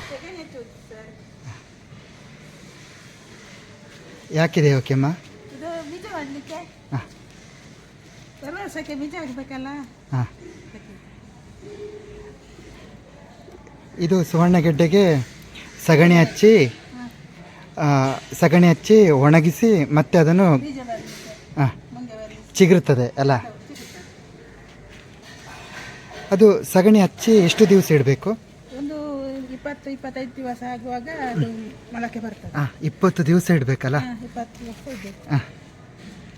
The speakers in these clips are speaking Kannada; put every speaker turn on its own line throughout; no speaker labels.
ಸೆಗಣಿ ಹಚ್ಚೋದು ಸರ್.
ಯಾಕಿದೆ ಓಕೆಮ್ಮ?
ಇದು ಬೀಜ ಮಾಡಲಿಕ್ಕೆ
ಹಾಂ
ಬರುವ ವರ್ಷಕ್ಕೆ ಬೀಜ ಆಗಬೇಕಲ್ಲ.
ಹಾಂ. ಇದು ಸುವರ್ಣಗೆಡ್ಡೆಗೆ ಸಗಣಿ ಹಚ್ಚಿ ಒಣಗಿಸಿ ಮತ್ತೆ ಅದನ್ನು
ಬೀಜ ಬರಲಿಕ್ಕೆ
ಹಾಂ
ಮುಂದೆ ಬರಲಿಕ್ಕೆ
ಚಿಗುರುತ್ತದೆ ಅಲ್ಲ?
ಸಿಗುತ್ತದೆ.
ಅದು ಸಗಣಿ ಹಚ್ಚಿ ಎಷ್ಟು ದಿವಸ ಇಡಬೇಕು?
ಒಂದು 20-25 ದಿವಸ ಆಗುವಾಗ ಅದು ಮೊಳಕೆ ಬರ್ತದೆ.
20 ದಿವಸ ಇಡಬೇಕಲ್ಲ?
20 ದಿವಸ ಇಡಬೇಕು.
ಹಾಂ.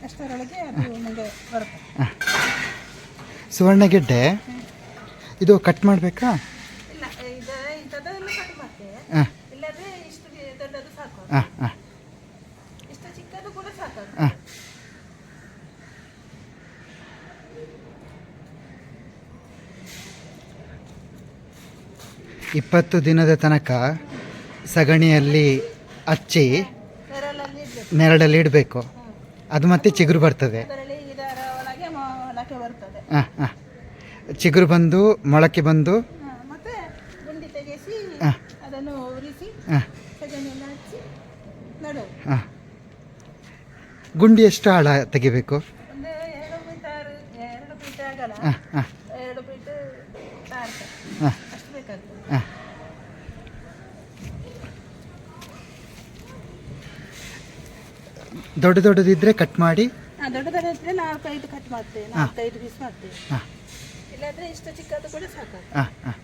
ಅಷ್ಟರೊಳಗೆ ಅದು ಮುಂದೆ ಬರ್ತದೆ.
ಸುವರ್ಣಗೆಡ್ಡೆ ಇದು ಕಟ್ ಮಾಡಬೇಕಾ?
ಇಲ್ಲ ಇಂಥದ್ದೆಲ್ಲ ಕಟ್ ಮಾಡ್ತೇವೆ.
ಹಾಂ
ಇಲ್ಲದ್ರೆ ಇಷ್ಟು ದೊಡ್ಡದು ಸಾಕು.
ಹಾಂ ಹಾಂ
ಇಷ್ಟು ಚಿಕ್ಕದು ಕೂಡ ಸಾಕು.
ಹಾಂ. 20 ದಿನದ ತನಕ ಸಗಣಿಯಲ್ಲಿ ಹಚ್ಚಿ
ನೆರಳಲ್ಲಿ ಇಡಬೇಕು.
ನೆರಳಲ್ಲಿ ಇಡಬೇಕು. ಅದು ಮತ್ತೆ ಚಿಗುರು ಬರ್ತದೆ.
ಅದರಲ್ಲಿ ಇದರ ಒಳಗೆ ಮೊಳಕೆ ಬರ್ತದೆ.
ಹಾಂ ಹಾಂ. ಚಿಗುರು ಬಂದು ಮೊಳಕೆ ಬಂದು
ಮತ್ತೆ ಗುಂಡಿ ತೆಗೆಸಿ
ಹಾಂ
ಅದನ್ನು ಉರಿಸಿ
ಹಾಂ
ಸಗಣಿಯನ್ನು ಹಚ್ಚಿ ನಡುವುದು.
ಹಾಂ. ಗುಂಡಿ ಎಷ್ಟು ಆಳ ತೆಗಿಬೇಕು?
ಒಂದು 2 ಫೀಟ್ ಆಗಲ್ಲ,
ಹಾಂ ಹಾಂ
2 ಫೀಟ್ ತಾರ್ಕ
ಹಾಂ
ಅಷ್ಟು ಬೇಕಾಗ್ತದೆ.
ಹಾಂ. ದೊಡ್ಡದಿದ್ದರೆ ಕಟ್ ಮಾಡಿ
ದೊಡ್ಡದಾದ್ರೆ 4-5 ಕಟ್ ಮಾಡ್ತೇವೆ, 4-5 ಪೀಸ್ ಮಾಡ್ತೇವೆ.
ಹಾಂ
ಇಲ್ಲಾಂದ್ರೆ ಇಷ್ಟು ಚಿಕ್ಕದು ಕೂಡ ಸಾಕು.
ಹಾಂ ಹಾಂ.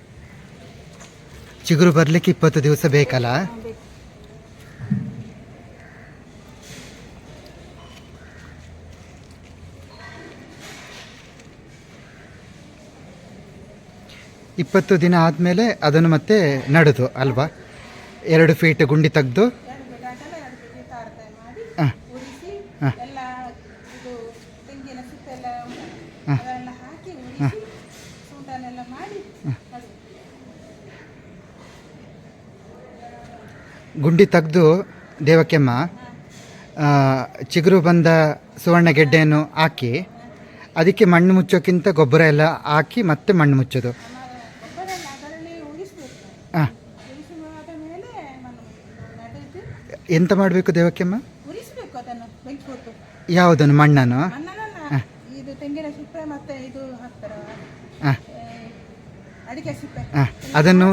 ಚಿಗುರು ಬರಲಿಕ್ಕೆ 20 ದಿವಸ ಬೇಕಲ್ಲ?
ಬೇಕು.
ಇಪ್ಪತ್ತು ದಿನ ಆದಮೇಲೆ ಅದನ್ನು ಮತ್ತೆ ನಡುದು ಅಲ್ವಾ? 2 ಫೀಟ್ ಗುಂಡಿ ತೆಗೆದು
2 ಫೀಟ್ ತಾರ್ಕ ಮಾಡಿ
ಹಾಂ
ಉರಿಸಿ
ಹಾಂ
ಎಲ್ಲ ಇದು ತೆಂಗಿನ ಸಿಪ್ಪೆಲ್ಲ
ಹಾಂ
ಅದೆಲ್ಲ ಹಾಕಿ ಉರಿಸಿ ಸೂಟನೆಲ್ಲ ಮಾಡಿ ನಡುವುದು.
ಗುಂಡಿ ತೆಗೆದು ದೇವಕ್ಕೆಮ್ಮ ಚಿಗುರು ಬಂದ ಸುವರ್ಣಗೆಡ್ಡೆಯನ್ನು ಹಾಕಿ ಅದಕ್ಕೆ ಮಣ್ಣು ಮುಚ್ಚೋಕ್ಕಿಂತ ಗೊಬ್ಬರ ಎಲ್ಲ ಹಾಕಿ ಮತ್ತೆ ಮಣ್ಣು ಮುಚ್ಚೋದು.
ಗೊಬ್ಬರ ಎಲ್ಲ ಅದರಲ್ಲಿ ಉರಿಸಬೇಕು.
ಹಾಂ.
ಉರಿಸಿದ ಮೇಲೆ ನಡೆದು
ಎಂತ ಮಾಡಬೇಕು ದೇವಕ್ಕೆಮ್ಮ?
ಉರಿಸಬೇಕು ಅದನ್ನು ಬೆಂಕಿ ಹೊತ್ತು.
ಯಾವುದನ್ನು? ಮಣ್ಣನ್ನು?
ಮಣ್ಣನ್ನ ಇದು ತೆಂಗಿನ ಸಿಪ್ಪೆ ಮತ್ತೆ ಇದು ಹಾಕ್ತಾರ
ಹಾಂ
ಅಡಿಕೆ ಸಿಪ್ಪೆ
ಹಾಂ. ಅದನ್ನು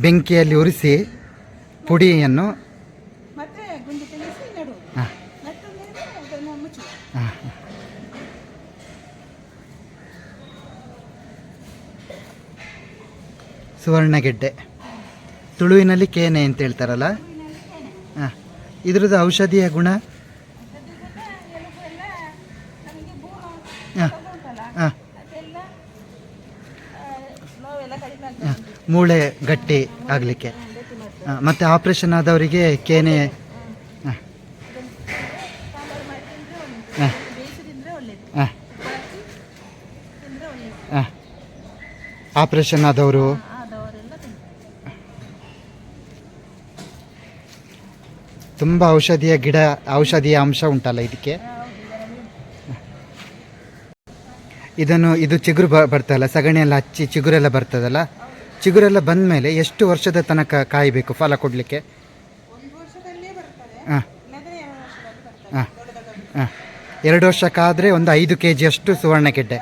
ಬೆಂಕಿಯಲ್ಲಿ ಉರಿಸಿ ಪುಡಿಯನ್ನು
ಮತ್ತೆ ಗುಂಡಿ ತೆಗೆಸಿ ನೆಡುವುದು.
ಹಾಂ
ನೆಟ್ಟ ಮೇಲೆ ಅದನ್ನು ಮುಚ್ಚುವುದು.
ಹಾಂ. ಸುವರ್ಣಗೆಡ್ಡೆ ತುಳುವಿನಲ್ಲಿ ಕೇನೆ ಅಂತ ಹೇಳ್ತಾರಲ್ಲ? ಹಾಂ. ಇದ್ರದ್ದು ಔಷಧಿಯ ಗುಣ? ಹಾಂ ಹಾಂ. ಹಾಂ. ಮೂಳೆ ಗಟ್ಟಿ ಆಗಲಿಕ್ಕೆ. ಹಾಂ. ಮತ್ತು ಆಪ್ರೇಷನ್ ಆದವರಿಗೆ ಕೇನೆ. ಹಾಂ ಹಾಂ ಹಾಂ ಹಾಂ. ಆಪ್ರೇಷನ್ ಆದವರು ತುಂಬ ಔಷಧಿಯ ಅಂಶ ಉಂಟಲ್ಲ ಇದಕ್ಕೆ. ಇದು ಚಿಗುರು ಬರ್ತಲ್ಲ, ಸಗಣಿಯೆಲ್ಲ ಹಚ್ಚಿ ಚಿಗುರೆಲ್ಲ ಬರ್ತದಲ್ಲ, ಚಿಗುರೆಲ್ಲ ಬಂದ ಮೇಲೆ ಎಷ್ಟು ವರ್ಷದ ತನಕ ಕಾಯಬೇಕು ಫಲ ಕೊಡಲಿಕ್ಕೆ?
1 ವರ್ಷದಲ್ಲೇ ಬರ್ತದೆ.
ಹಾಂ
ಇಲ್ಲದ್ರೆ 2 ವರ್ಷದಲ್ಲಿ ಬರ್ತದೆ.
ಹಾಂ
ದೊಡ್ಡದಾಗಿ
ಹಾಂ. 2 ವರ್ಷಕ್ಕಾದರೆ ಒಂದು 5 kg ಅಷ್ಟು ಸುವರ್ಣಗೆಡ್ಡೆ.